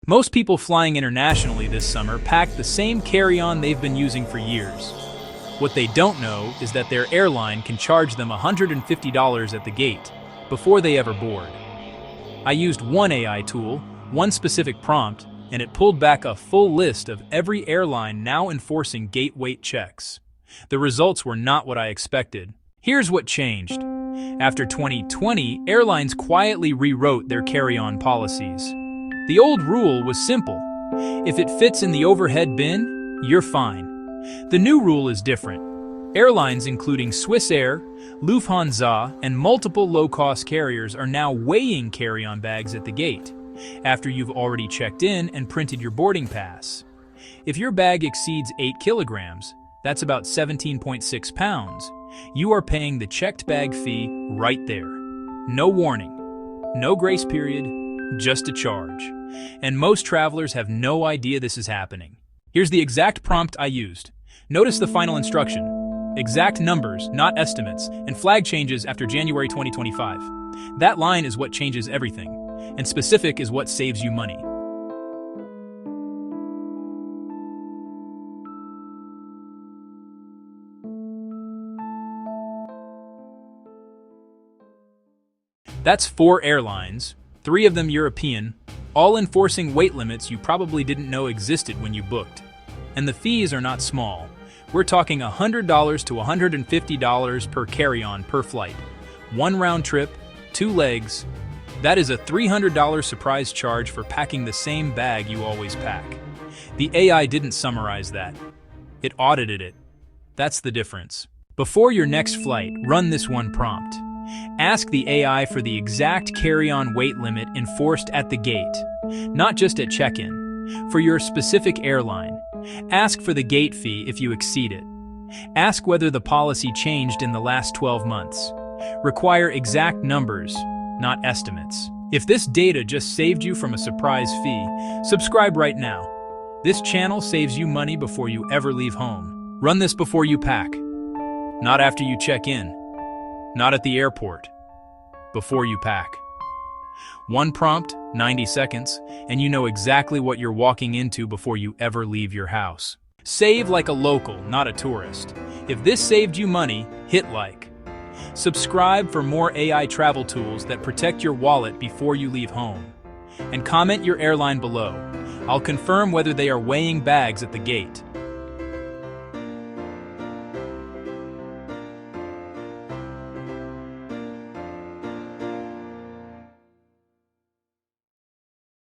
Most people flying internationally this summer pack the same carry-on they've been using for years. What they don't know is that their airline can charge them $150 at the gate before they ever board. I used one AI tool, one specific prompt, and it pulled back a full list of every airline now enforcing gate wait checks. The results were not what I expected. Here's what changed. After 2020, airlines quietly rewrote their carry-on policies. The old rule was simple. If it fits in the overhead bin, you're fine. The new rule is different. Airlines including Swissair, Lufthansa, and multiple low-cost carriers are now weighing carry-on bags at the gate, after you've already checked in and printed your boarding pass. If your bag exceeds 8 kilograms, that's about 17.6 pounds, you are paying the checked bag fee right there. No warning, no grace period, just a charge. And most travelers have no idea this is happening. Here's the exact prompt I used. Notice the final instruction. Exact numbers, not estimates, and flag changes after January 2025. That line is what changes everything, and specific is what saves you money. That's 4 airlines, 3 of them European, all enforcing weight limits you probably didn't know existed when you booked. And the fees are not small. We're talking $100 to $150 per carry-on per flight. 1 round trip, 2 legs. That is a $300 surprise charge for packing the same bag you always pack. The AI didn't summarize that. It audited it. That's the difference. Before your next flight, run this one prompt. Ask the AI for the exact carry-on weight limit enforced at the gate, not just at check-in. For your specific airline, ask for the gate fee if you exceed it. Ask whether the policy changed in the last 12 months. Require exact numbers, not estimates. If this data just saved you from a surprise fee, subscribe right now. This channel saves you money before you ever leave home. Run this before you pack, not after you check in. Not at the airport, before you pack. 1 prompt, 90 seconds, and you know exactly what you're walking into before you ever leave your house. Save like a local, not a tourist. If this saved you money, hit like. Subscribe for more AI travel tools that protect your wallet before you leave home. And comment your airline below. I'll confirm whether they are weighing bags at the gate.